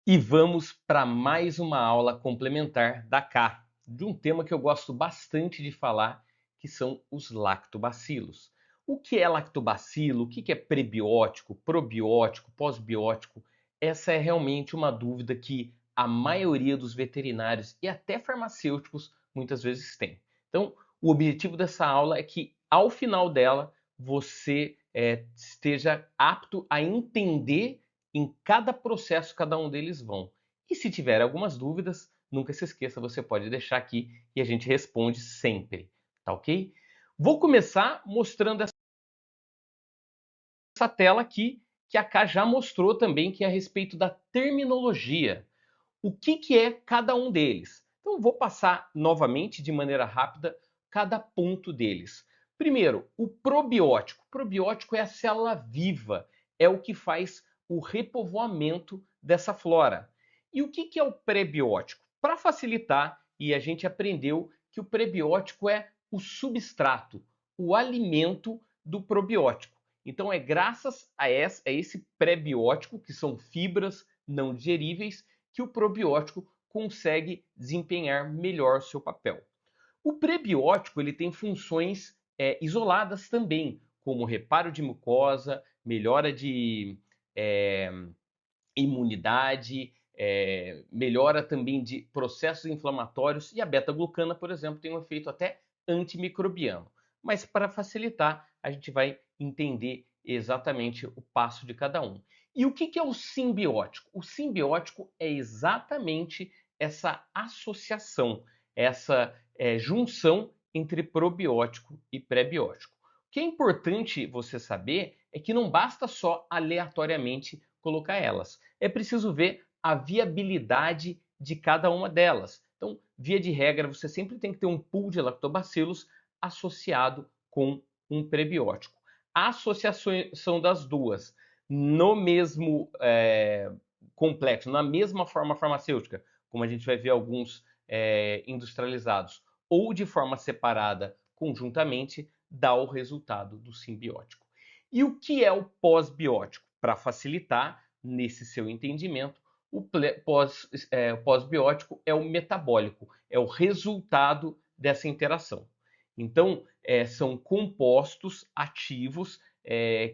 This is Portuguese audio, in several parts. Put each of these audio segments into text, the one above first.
E vamos para mais uma aula complementar da K, de um tema que eu gosto bastante de falar, que são os lactobacilos. O que é lactobacilo? O que é prebiótico, probiótico, pós-biótico? Essa é realmente uma dúvida que a maioria dos veterinários e até farmacêuticos muitas vezes tem. Então, o objetivo dessa aula é que, ao final dela, você esteja apto a entender em cada processo cada um deles vão. E se tiver algumas dúvidas, nunca se esqueça, você pode deixar aqui e a gente responde sempre, tá ok? Vou começar mostrando essa tela aqui, que a Ká já mostrou também, que é a respeito da terminologia. O que é cada um deles? Então, vou passar novamente, de maneira rápida, cada ponto deles. Primeiro, o probiótico. O probiótico é a célula viva, é o que faz o repovoamento dessa flora. E o que é o prebiótico? Para facilitar, e a gente aprendeu que o prebiótico é o substrato, o alimento do probiótico. Então, é graças a esse prebiótico, que são fibras não digeríveis, que o probiótico consegue desempenhar melhor seu papel. O prebiótico ele tem funções isoladas também, como reparo de mucosa, melhora de é, imunidade, melhora também de processos inflamatórios e a beta-glucana, por exemplo, tem um efeito até antimicrobiano. Mas para facilitar, a gente vai entender exatamente o passo de cada um. E o que é o simbiótico? O simbiótico é exatamente essa associação, essa junção entre probiótico e prebiótico. O que é importante você saber é que não basta só aleatoriamente colocar elas. É preciso ver a viabilidade de cada uma delas. Então, via de regra, você sempre tem que ter um pool de lactobacilos associado com um prebiótico. A associação das duas no mesmo complexo, na mesma forma farmacêutica, como a gente vai ver alguns industrializados, ou de forma separada conjuntamente, dá o resultado do simbiótico. E o que é o pós-biótico? Para facilitar, nesse seu entendimento, o pós-biótico é o metabólico, é o resultado dessa interação. Então, são compostos ativos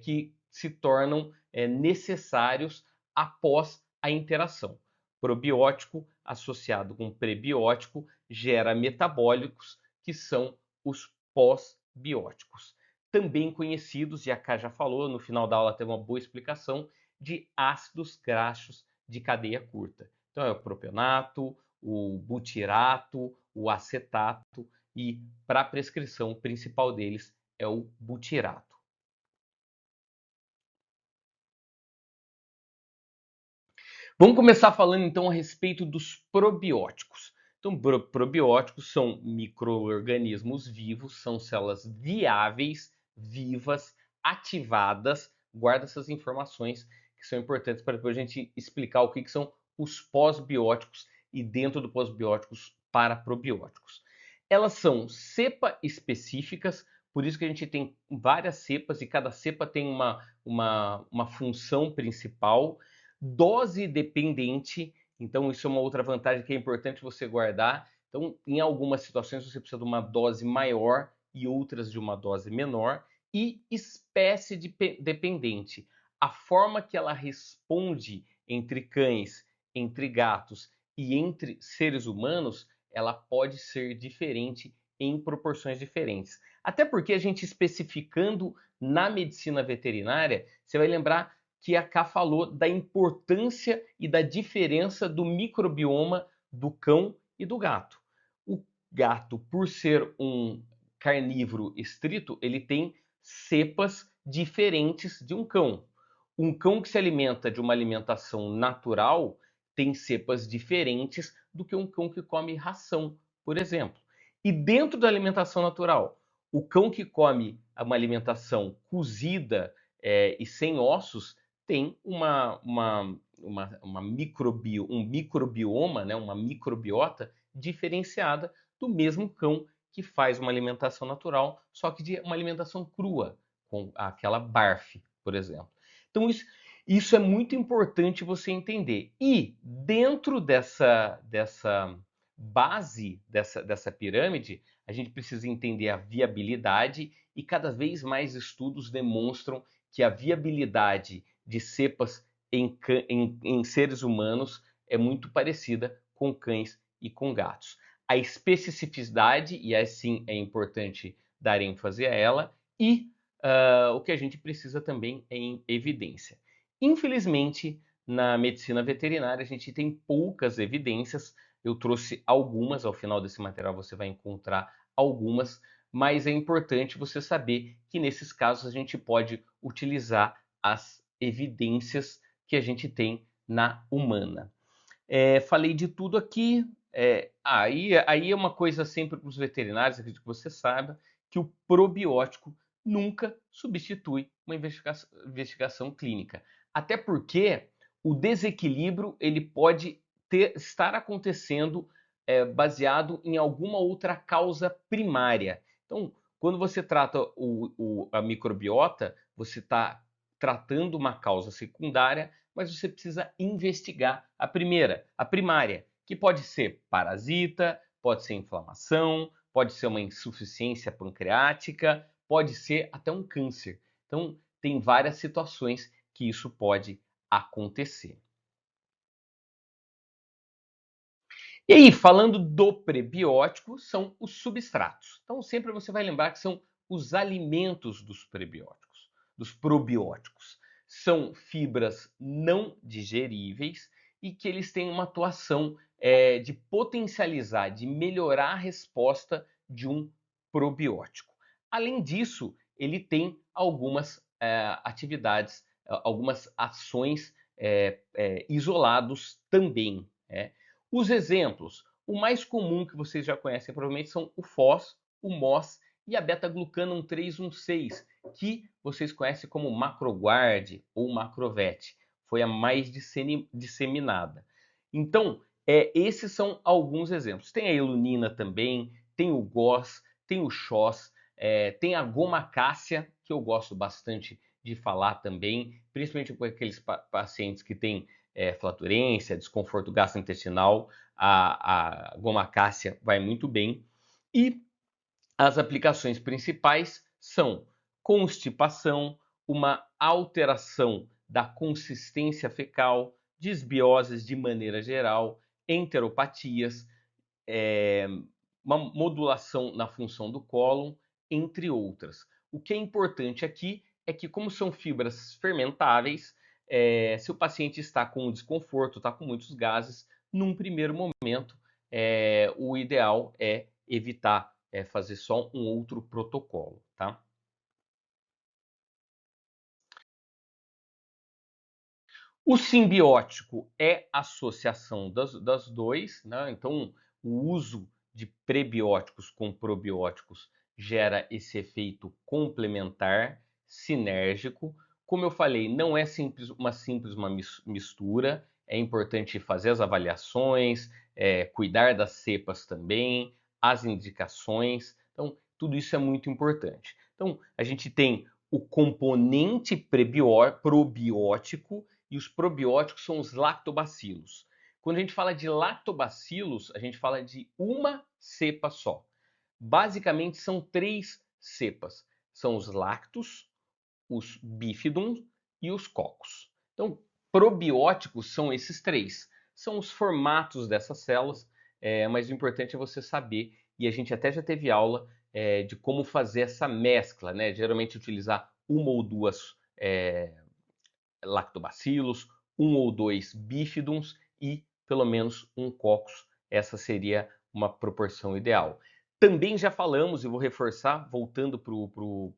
que se tornam necessários após a interação. Probiótico associado com prebiótico gera metabólicos, que são os pós-bióticos. Também conhecidos, e a Ká já falou, no final da aula teve uma boa explicação, de ácidos graxos de cadeia curta. Então é o propionato, o butirato, o acetato e para a prescrição principal deles é o butirato. Vamos começar falando então a respeito dos probióticos. Então, probióticos são micro-organismos vivos, são células viáveis, vivas, ativadas. Guarda essas informações que são importantes para depois a gente explicar o que são os pós-bióticos e dentro do pós-bióticos para probióticos. Elas são cepa específicas, por isso que a gente tem várias cepas e cada cepa tem uma função principal, dose dependente, então isso é uma outra vantagem que é importante você guardar. Então, em algumas situações você precisa de uma dose maior e outras de uma dose menor, e espécie dependente. A forma que ela responde entre cães, entre gatos e entre seres humanos, ela pode ser diferente em proporções diferentes. Até porque a gente especificando na medicina veterinária, você vai lembrar que a Ká falou da importância e da diferença do microbioma do cão e do gato. O gato, por ser um carnívoro estrito, ele tem cepas diferentes de um cão. Um cão que se alimenta de uma alimentação natural tem cepas diferentes do que um cão que come ração, por exemplo. E dentro da alimentação natural, o cão que come uma alimentação cozida e sem ossos tem um microbioma, né, uma microbiota diferenciada do mesmo cão que faz uma alimentação natural, só que de uma alimentação crua, com aquela barf, por exemplo. Então, Isso é muito importante você entender. E dentro dessa base, dessa pirâmide, a gente precisa entender a viabilidade e cada vez mais estudos demonstram que a viabilidade de cepas em seres humanos é muito parecida com cães e com gatos. A especificidade, e assim é importante dar ênfase a ela, e o que a gente precisa também é em evidência. Infelizmente, na medicina veterinária, a gente tem poucas evidências. Eu trouxe algumas, ao final desse material você vai encontrar algumas, mas é importante você saber que nesses casos a gente pode utilizar as evidências que a gente tem na humana. Falei de tudo aqui. Aí é uma coisa sempre para os veterinários, acredito que você saiba, que o probiótico nunca substitui uma investigação clínica. Até porque o desequilíbrio ele pode estar acontecendo baseado em alguma outra causa primária. Então, quando você trata a microbiota, você está tratando uma causa secundária, mas você precisa investigar a primária, que pode ser parasita, pode ser inflamação, pode ser uma insuficiência pancreática, pode ser até um câncer. Então, tem várias situações que isso pode acontecer. E aí, falando do prebiótico, são os substratos. Então, sempre você vai lembrar que são os alimentos dos prebióticos, dos probióticos. São fibras não digeríveis e que eles têm uma atuação de potencializar, de melhorar a resposta de um probiótico. Além disso, ele tem algumas atividades, algumas ações isolados também. Os exemplos, o mais comum que vocês já conhecem provavelmente são o FOS, o MOS e a beta-glucanon 316, que vocês conhecem como Macroguard ou Macrovet. Foi a mais disseminada. Então, esses são alguns exemplos. Tem a elunina também, tem o GOS, tem o CHOS, tem a gomacácia, que eu gosto bastante de falar também, principalmente com aqueles pacientes que têm flatulência, desconforto gastrointestinal, a gomacácia vai muito bem. E as aplicações principais são constipação, uma alteração da consistência fecal, disbioses de maneira geral, enteropatias, uma modulação na função do cólon, entre outras. O que é importante aqui é que, como são fibras fermentáveis, se o paciente está com desconforto, está com muitos gases, num primeiro momento, o ideal é evitar fazer só um outro protocolo, tá? O simbiótico é associação das dois, né? Então, o uso de prebióticos com probióticos gera esse efeito complementar, sinérgico. Como eu falei, não é uma mistura, é importante fazer as avaliações, cuidar das cepas também, as indicações. Então, tudo isso é muito importante. Então, a gente tem o componente probiótico e os probióticos são os lactobacilos. Quando a gente fala de lactobacilos, a gente fala de uma cepa só. Basicamente são três cepas. São os lactos, os bifidums e os cocos. Então, probióticos são esses três. São os formatos dessas células, mas o importante é você saber, e a gente até já teve aula de como fazer essa mescla, né? Geralmente utilizar uma ou duas lactobacilos, um ou dois bifidums e pelo menos um coccus. Essa seria uma proporção ideal. Também já falamos, e vou reforçar, voltando para o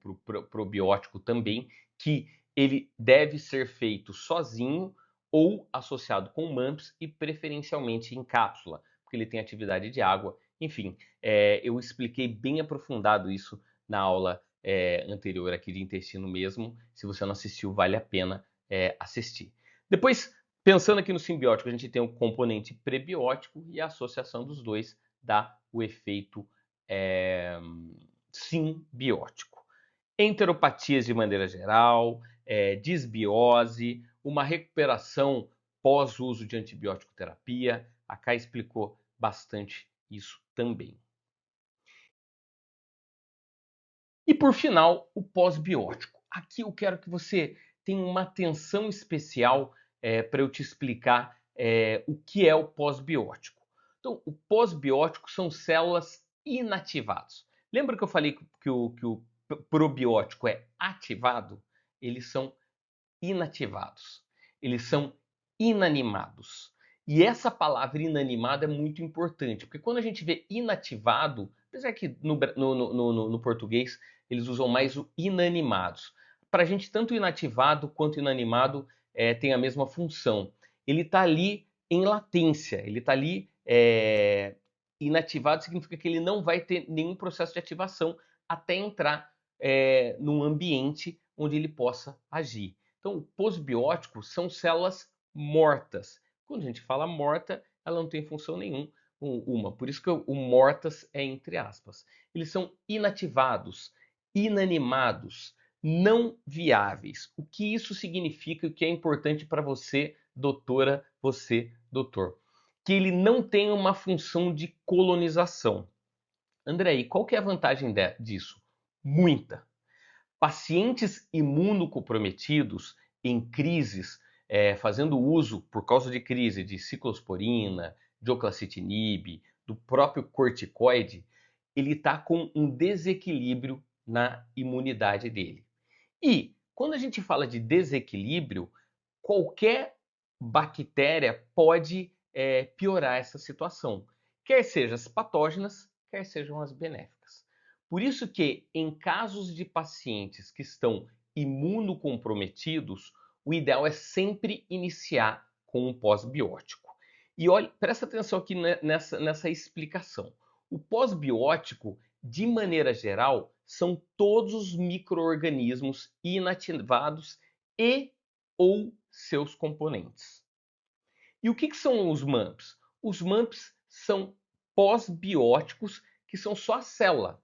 probiótico também, que ele deve ser feito sozinho ou associado com MAMPs e preferencialmente em cápsula, porque ele tem atividade de água. Enfim, eu expliquei bem aprofundado isso na aula anterior aqui de intestino mesmo. Se você não assistiu, vale a pena assistir. Depois, pensando aqui no simbiótico, a gente tem o componente prebiótico e a associação dos dois dá o efeito simbiótico. Enteropatias de maneira geral, disbiose, uma recuperação pós-uso de antibiótico terapia. A Kai explicou bastante isso também. E por final, o pós-biótico. Aqui eu quero que você tenha uma atenção especial para eu te explicar o que é o pós-biótico. Então, o pós-biótico são células inativadas. Lembra que eu falei que o probiótico é ativado? Eles são inativados. Eles são inanimados. E essa palavra inanimado é muito importante, porque quando a gente vê inativado, apesar que no português eles usam mais o inanimados. Para a gente, tanto inativado quanto inanimado tem a mesma função. Ele está ali em latência, ele está ali inativado, significa que ele não vai ter nenhum processo de ativação até entrar num ambiente onde ele possa agir. Então, o pós-biótico são células mortas. Quando a gente fala morta, ela não tem função nenhuma. Por isso que o mortas é entre aspas. Eles são inativados, inanimados, não viáveis. O que isso significa e o que é importante para você, doutora, você, doutor? Que ele não tem uma função de colonização. André, e qual que é a vantagem disso? Muita. Pacientes imunocomprometidos em crises, fazendo uso, por causa de crise, de ciclosporina, de oclacitinib, do próprio corticoide, ele está com um desequilíbrio na imunidade dele. E quando a gente fala de desequilíbrio, qualquer bactéria pode piorar essa situação, quer sejam as patógenas, quer sejam as benéficas. Por isso que, em casos de pacientes que estão imunocomprometidos, o ideal é sempre iniciar com um pós-biótico. E olha, presta atenção aqui nessa explicação. O pós-biótico, de maneira geral, são todos os micro-organismos inativados e ou seus componentes. E o que são os MAMPs? Os MAMPs são pós-bióticos que são só a célula.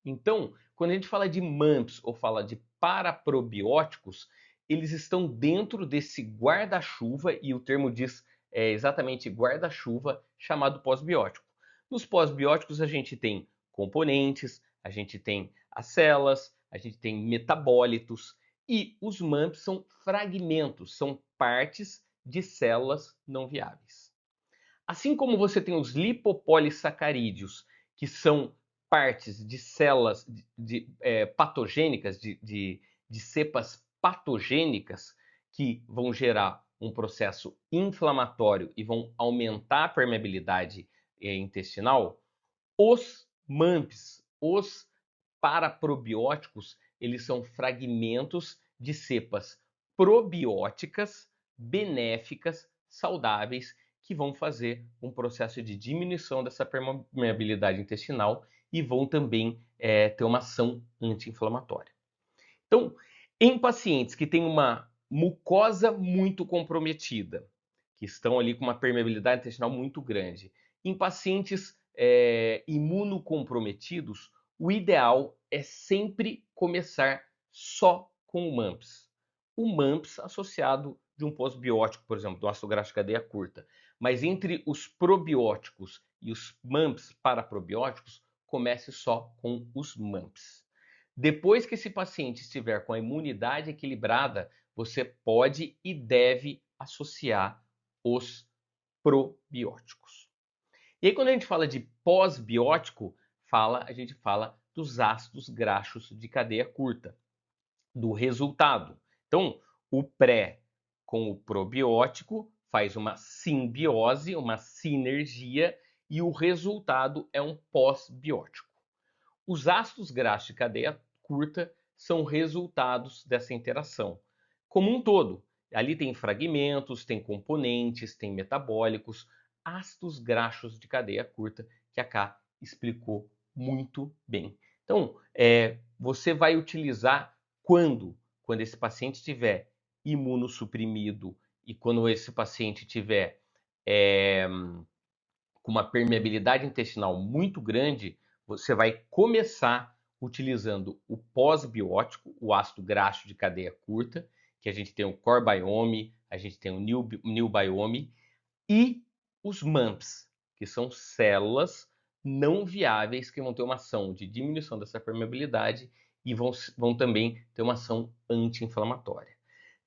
Então, quando a gente fala de MAMPs ou fala de paraprobióticos, eles estão dentro desse guarda-chuva, e o termo diz exatamente guarda-chuva, chamado pós-biótico. Nos pós-bióticos a gente tem componentes, a gente tem as células, a gente tem metabólitos, e os MAMPs são fragmentos, são partes de células não viáveis. Assim como você tem os lipopolissacarídeos, que são partes de células patogênicas, de cepas patogênicas, que vão gerar um processo inflamatório e vão aumentar a permeabilidade intestinal, os MAMPs, os paraprobióticos, eles são fragmentos de cepas probióticas, benéficas, saudáveis, que vão fazer um processo de diminuição dessa permeabilidade intestinal e vão também ter uma ação anti-inflamatória. Então, em pacientes que têm uma mucosa muito comprometida, que estão ali com uma permeabilidade intestinal muito grande, em pacientes imunocomprometidos, o ideal é sempre começar só com o MAMPs. O MAMPs associado de um pós-biótico, por exemplo, do ácido graxo de cadeia curta. Mas entre os probióticos e os MAMPs paraprobióticos, comece só com os MAMPs. Depois que esse paciente estiver com a imunidade equilibrada, você pode e deve associar os probióticos. E aí, quando a gente fala de pós-biótico, a gente fala dos ácidos graxos de cadeia curta, do resultado. Então, o pré com o probiótico faz uma simbiose, uma sinergia, e o resultado é um pós-biótico. Os ácidos graxos de cadeia curta são resultados dessa interação. Como um todo, ali tem fragmentos, tem componentes, tem metabólicos, ácidos graxos de cadeia curta, que a Ká explicou muito bem. Então, você vai utilizar quando esse paciente estiver imunossuprimido e quando esse paciente tiver com uma permeabilidade intestinal muito grande, você vai começar utilizando o pós-biótico, o ácido graxo de cadeia curta, que a gente tem o Core Biome, a gente tem o New Biome e os MAMPs, que são células não viáveis que vão ter uma ação de diminuição dessa permeabilidade e vão também ter uma ação anti-inflamatória.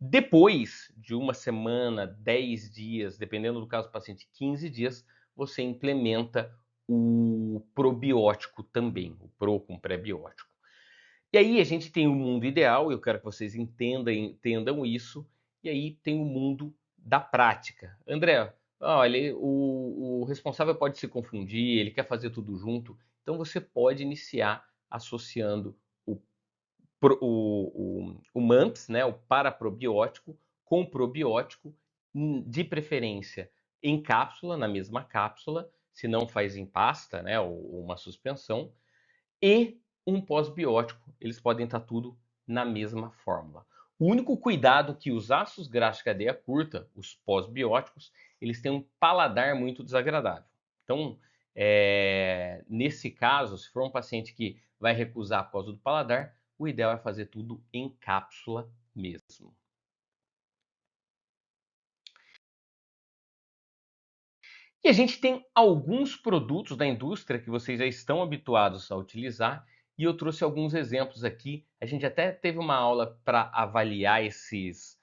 Depois de uma semana, 10 dias, dependendo do caso do paciente, 15 dias, você implementa o probiótico também, o pro com pré-biótico. E aí a gente tem o mundo ideal, eu quero que vocês entendam isso, e aí tem o mundo da prática. André, olha, o responsável pode se confundir, ele quer fazer tudo junto, então você pode iniciar associando o MAMPS, né, o paraprobiótico, com probiótico, de preferência em cápsula, na mesma cápsula, se não faz em pasta, né, ou uma suspensão, e um pós-biótico. Eles podem estar tudo na mesma fórmula. O único cuidado que os ácidos graxos de cadeia curta, os pós-bióticos, eles têm um paladar muito desagradável. Então, nesse caso, se for um paciente que vai recusar por causa do paladar, o ideal é fazer tudo em cápsula mesmo. E a gente tem alguns produtos da indústria que vocês já estão habituados a utilizar, e eu trouxe alguns exemplos aqui. A gente até teve uma aula para avaliar esses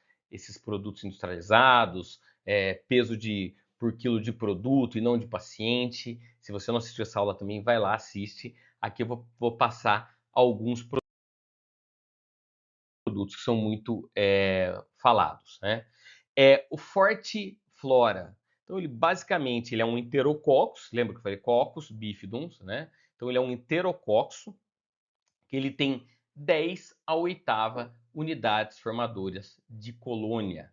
produtos industrializados, peso por quilo de produto e não de paciente. Se você não assistiu essa aula também, vai lá, assiste. Aqui eu vou passar alguns produtos que são muito falados, né? O Forte Flora. Então, ele basicamente ele é um enterococcus, lembra que eu falei coccus bifidus, né? Então, ele é um enterococcus que ele tem 10 a oitava unidades formadoras de colônia.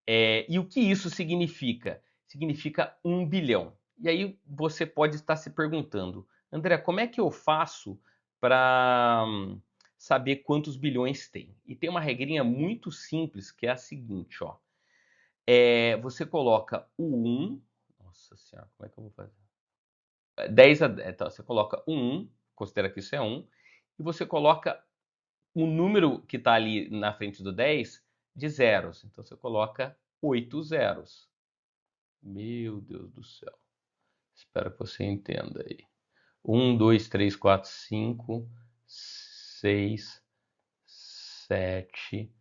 E o que isso significa? Significa 1 bilhão. E aí você pode estar se perguntando, André, como é que eu faço para saber quantos bilhões tem? E tem uma regrinha muito simples que é a seguinte, ó. Você coloca o 1, nossa senhora, como é que eu vou fazer? 10 a 10, então, você coloca o 1, considera que isso é 1, e você coloca o número que está ali na frente do 10 de zeros. Então você coloca 8 zeros. Meu Deus do céu. Espero que você entenda aí. 1, 2, 3, 4, 5, 6, 7,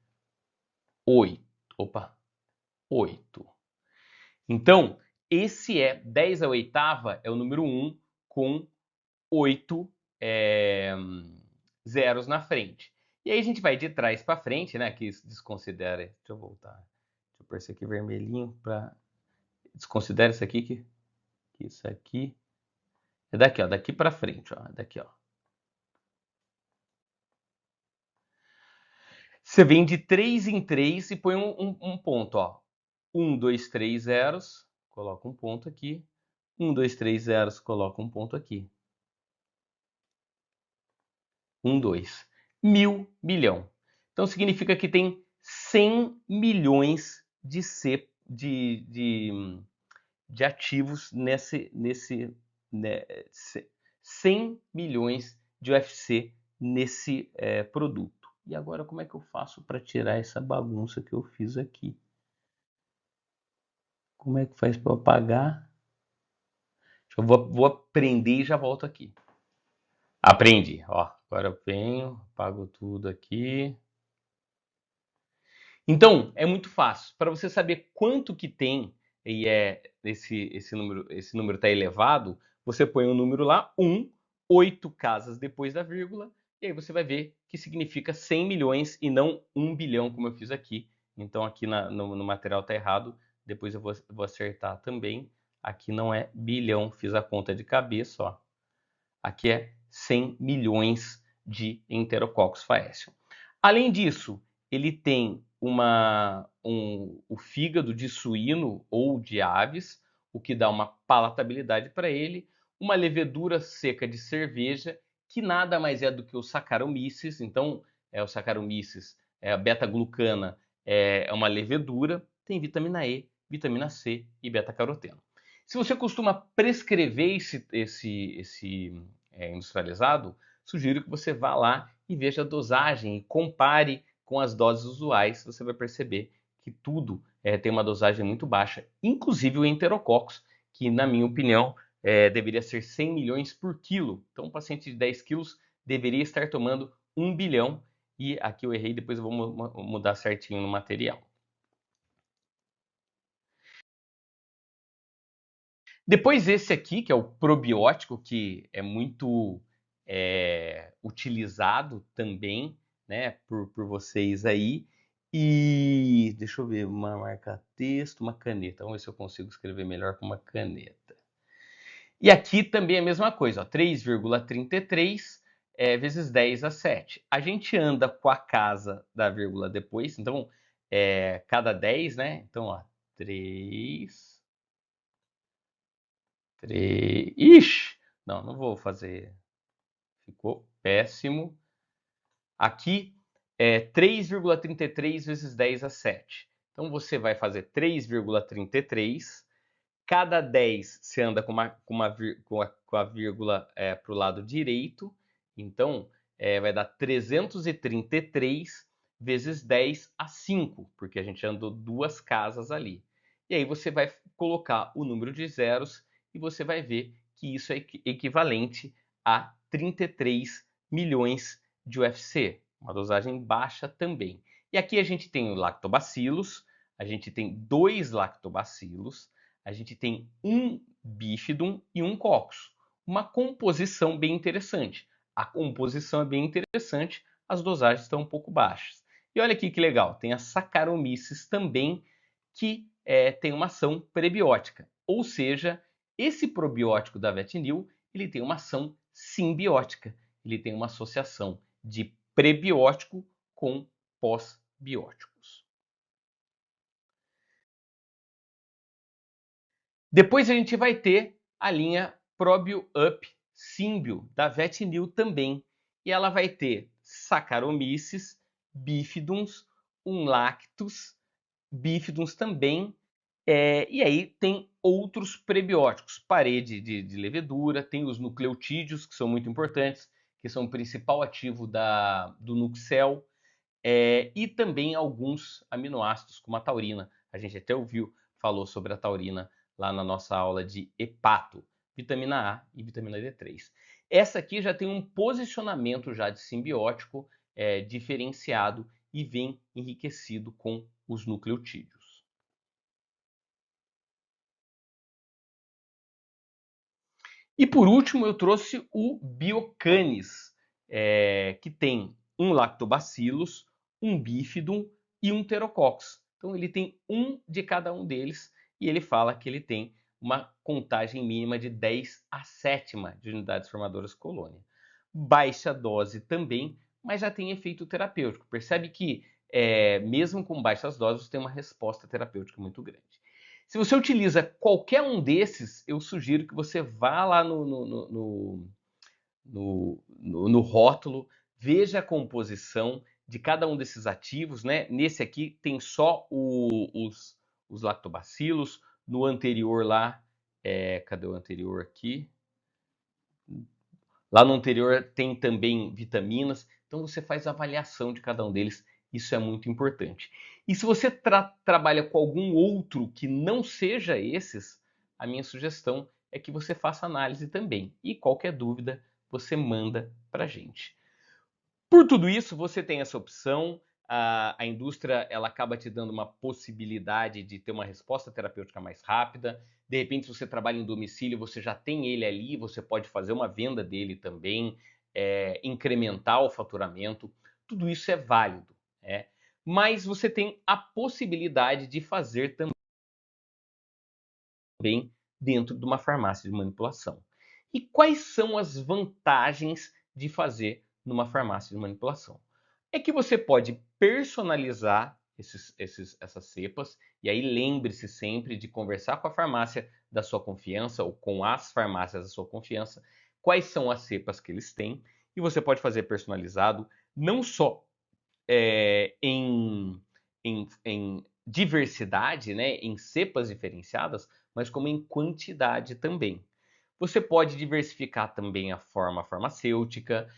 8. Opa, 8. Então, esse 10 a oitava é o número 1 com 8 zeros na frente. E aí a gente vai de trás para frente, né? Que desconsidera. Deixa eu voltar. Deixa eu pôr isso aqui vermelhinho para desconsidera isso aqui que isso aqui é daqui, ó, daqui para frente, ó, daqui, ó. Você vem de 3 em 3 e põe um ponto, ó. 1, 2, 3 zeros, coloca um ponto aqui. 1, 2, 3 zeros, coloca um ponto aqui. 1, 2. 1.000 bilhão. Então significa que tem 100 milhões de ativos nesse 100 milhões de UFC nesse produto. E agora como é que eu faço para tirar essa bagunça que eu fiz aqui? Como é que faz para eu apagar? Eu vou aprender e já volto aqui. Aprendi, ó. Agora eu venho, apago tudo aqui. Então, é muito fácil. Para você saber quanto que tem e esse número está elevado, você põe o número lá, 1, 8 casas depois da vírgula, e aí você vai ver que significa 100 milhões e não 1 bilhão, como eu fiz aqui. Então, aqui no material está errado, depois eu vou acertar também. Aqui não é bilhão, fiz a conta de cabeça, ó. Aqui é 100 milhões de Enterococcus faecium. Além disso, ele tem o fígado de suíno ou de aves, o que dá uma palatabilidade para ele, uma levedura seca de cerveja, que nada mais é do que o Saccharomyces. Então, o Saccharomyces, a beta-glucana, é uma levedura, tem vitamina E, vitamina C e beta-caroteno. Se você costuma prescrever esse industrializado, sugiro que você vá lá e veja a dosagem e compare com as doses usuais, você vai perceber que tudo tem uma dosagem muito baixa, inclusive o enterococcus, que, na minha opinião, deveria ser 100 milhões por quilo. Então, um paciente de 10 quilos deveria estar tomando 1 bilhão, e aqui eu errei, depois eu vou mudar certinho no material. Depois esse aqui, que é o probiótico, que é muito utilizado também, né, por vocês aí. E deixa eu ver, uma marca-texto, uma caneta. Vamos ver se eu consigo escrever melhor com uma caneta. E aqui também é a mesma coisa, 3,33 vezes 10 a 7. A gente anda com a casa da vírgula depois, então cada 10, né? Então, ó, 3, 3. Ixi! Não vou fazer. Ficou péssimo. Aqui é 3,33 vezes 10 a 7. Então você vai fazer 3,33. Cada 10 você anda com a vírgula para o lado direito. Então vai dar 333 vezes 10 a 5, porque a gente andou duas casas ali. E aí você vai colocar o número de zeros e você vai ver que isso é equivalente a 33 milhões de UFC, uma dosagem baixa também. E aqui a gente tem o lactobacilos, a gente tem 2 lactobacilos, a gente tem um bifidum e um coccus. Uma composição bem interessante. A composição é bem interessante, as dosagens estão um pouco baixas. E olha aqui que legal, tem a Saccharomyces também, que tem uma ação prebiótica. Ou seja, esse probiótico da Vetinil, ele tem uma ação simbiótica. Ele tem uma associação de prebiótico com pós-bióticos. Depois a gente vai ter a linha Probio Up Symbio da Vetinil também. E ela vai ter Saccharomyces, Bifidums, Unlactus, Bifidums também. E aí tem outros prebióticos, parede de levedura, tem os nucleotídeos, que são muito importantes, que são o principal ativo do Nuxel, e também alguns aminoácidos, como a taurina. A gente até falou sobre a taurina lá na nossa aula de hepato, vitamina A e vitamina D3. Essa aqui já tem um posicionamento já de simbiótico diferenciado e vem enriquecido com os nucleotídeos. E por último eu trouxe o Biocanis, que tem um lactobacillus, um bifidum e um pterococcus. Então ele tem um de cada um deles e ele fala que ele tem uma contagem mínima de 10 a sétima de unidades formadoras colônia. Baixa dose também, mas já tem efeito terapêutico. Percebe que mesmo com baixas doses tem uma resposta terapêutica muito grande. Se você utiliza qualquer um desses, eu sugiro que você vá lá no rótulo, veja a composição de cada um desses ativos, né? Nesse aqui tem só os lactobacilos, no anterior lá, cadê o anterior aqui? Lá no anterior tem também vitaminas, então você faz a avaliação de cada um deles, isso é muito importante. E se você trabalha com algum outro que não seja esses, a minha sugestão é que você faça análise também. E qualquer dúvida, você manda para a gente. Por tudo isso, você tem essa opção. A indústria ela acaba te dando uma possibilidade de ter uma resposta terapêutica mais rápida. De repente, se você trabalha em domicílio, você já tem ele ali, você pode fazer uma venda dele também, incrementar o faturamento. Tudo isso é válido, né? Mas você tem a possibilidade de fazer também dentro de uma farmácia de manipulação. E quais são as vantagens de fazer numa farmácia de manipulação? É que você pode personalizar essas cepas, e aí lembre-se sempre de conversar com a farmácia da sua confiança ou com as farmácias da sua confiança, quais são as cepas que eles têm, e você pode fazer personalizado não só em diversidade, né, em cepas diferenciadas, mas como em quantidade também. Você pode diversificar também a forma farmacêutica,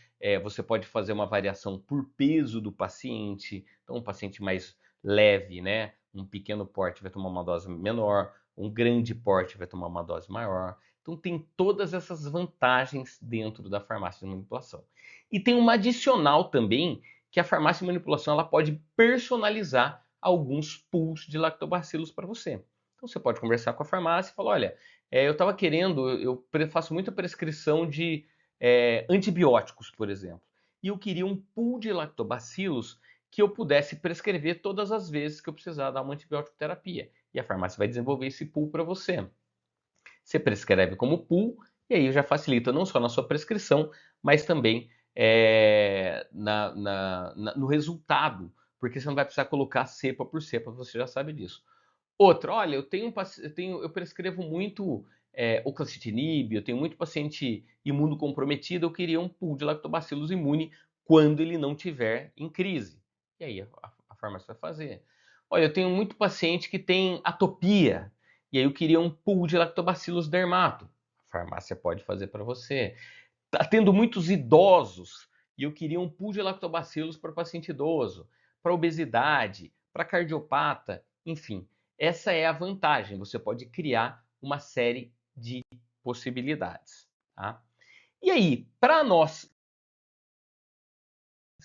você pode fazer uma variação por peso do paciente. Então, um paciente mais leve, né? Um pequeno porte vai tomar uma dose menor, um grande porte vai tomar uma dose maior. Então, tem todas essas vantagens dentro da farmácia de manipulação. E tem uma adicional também, que a farmácia de manipulação ela pode personalizar alguns pools de lactobacilos para você. Então, você pode conversar com a farmácia e falar, olha, eu estava querendo, eu faço muita prescrição de antibióticos, por exemplo, e eu queria um pool de lactobacilos que eu pudesse prescrever todas as vezes que eu precisar dar uma antibiótico terapia. E a farmácia vai desenvolver esse pool para você. Você prescreve como pool e aí já facilita não só na sua prescrição, mas também no resultado, porque você não vai precisar colocar cepa por cepa, você já sabe disso. Outra, olha, eu prescrevo muito oclacitinib, eu tenho muito paciente imunocomprometido, eu queria um pool de lactobacilos imune quando ele não tiver em crise. E aí a farmácia vai fazer. Olha, eu tenho muito paciente que tem atopia, e aí eu queria um pool de lactobacilos dermato. A farmácia pode fazer para você. Tá tendo muitos idosos, e eu queria um pool de lactobacilos para paciente idoso, para obesidade, para cardiopata, enfim. Essa é a vantagem, você pode criar uma série de possibilidades. Tá? E aí, para nós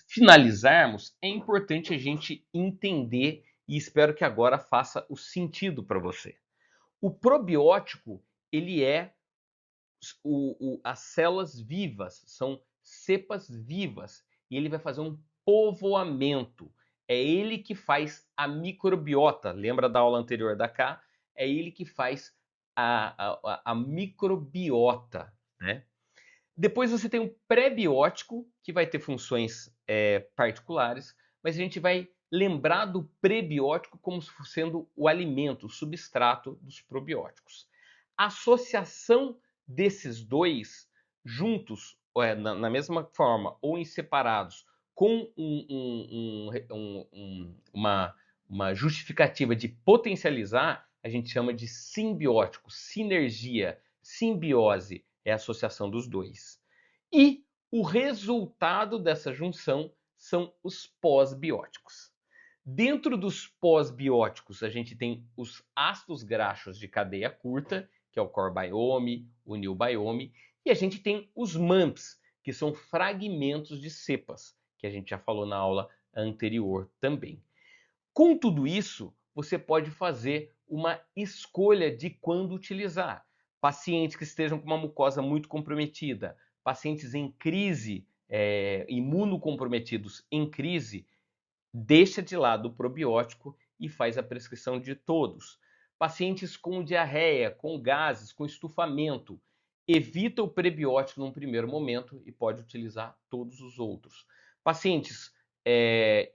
finalizarmos, é importante a gente entender, e espero que agora faça o sentido para você. O probiótico, ele é as células vivas, são cepas vivas, e ele vai fazer um povoamento. É ele que faz a microbiota. Lembra da aula anterior da K? É ele que faz a microbiota, né? Depois você tem um pré-biótico, que vai ter funções particulares, mas a gente vai lembrar do prebiótico como sendo o alimento, o substrato dos probióticos. A associação desses dois juntos, na mesma forma ou em separados, com uma justificativa de potencializar, a gente chama de simbiótico, sinergia, simbiose, é a associação dos dois. E o resultado dessa junção são os pós-bióticos. Dentro dos pós-bióticos, a gente tem os ácidos graxos de cadeia curta, que é o core biome, o new biome, e a gente tem os MAMPs, que são fragmentos de cepas, que a gente já falou na aula anterior também. Com tudo isso, você pode fazer uma escolha de quando utilizar. Pacientes que estejam com uma mucosa muito comprometida, pacientes em crise, imunocomprometidos em crise, deixa de lado o probiótico e faz a prescrição de todos. Pacientes com diarreia, com gases, com estufamento, evita o prebiótico num primeiro momento e pode utilizar todos os outros. Pacientes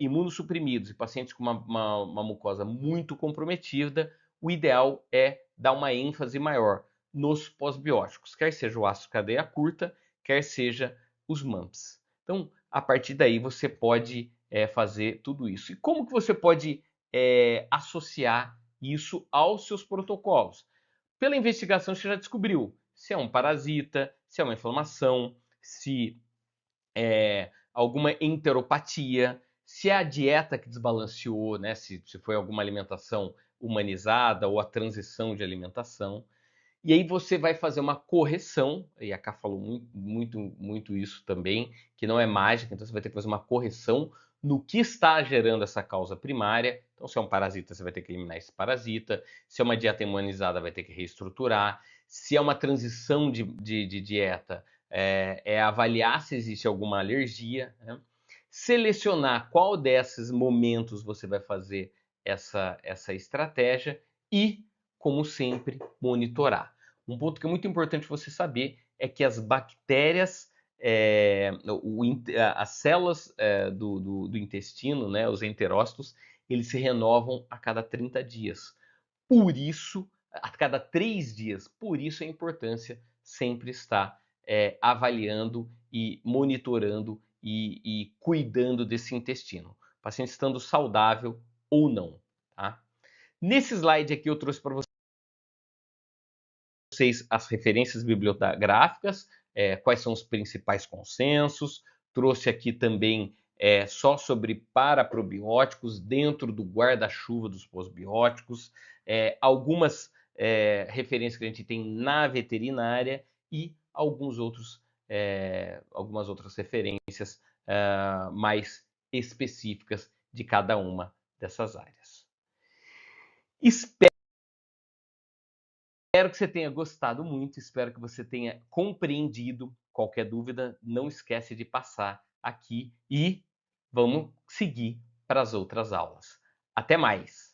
imunossuprimidos e pacientes com uma mucosa muito comprometida, o ideal é dar uma ênfase maior nos pós-bióticos, quer seja o ácido cadeia curta, quer seja os MAMPs. Então, a partir daí, você pode fazer tudo isso. E como que você pode associar isso aos seus protocolos? Pela investigação, você já descobriu se é um parasita, se é uma inflamação, se é alguma enteropatia, se é a dieta que desbalanceou, né? Se foi alguma alimentação humanizada ou a transição de alimentação. E aí você vai fazer uma correção, e a Ká falou muito isso também, que não é mágica, então você vai ter que fazer uma correção no que está gerando essa causa primária. Então, se é um parasita, você vai ter que eliminar esse parasita. Se é uma dieta humanizada, vai ter que reestruturar. Se é uma transição de dieta, avaliar se existe alguma alergia, né? Selecionar qual desses momentos você vai fazer essa estratégia e, como sempre, monitorar. Um ponto que é muito importante você saber é que as bactérias, as células do intestino, né, os enterócitos, eles se renovam a cada 30 dias. Por isso, a cada 3 dias. Por isso a importância sempre estar avaliando e monitorando e cuidando desse intestino. O paciente estando saudável ou não. Tá? Nesse slide aqui eu trouxe para você vocês as referências bibliográficas, quais são os principais consensos, trouxe aqui também só sobre paraprobióticos dentro do guarda-chuva dos pós-bióticos, algumas referências que a gente tem na veterinária e algumas outras referências mais específicas de cada uma dessas áreas. Espero que você tenha gostado muito, espero que você tenha compreendido. Qualquer dúvida, não esquece de passar aqui e vamos seguir para as outras aulas. Até mais!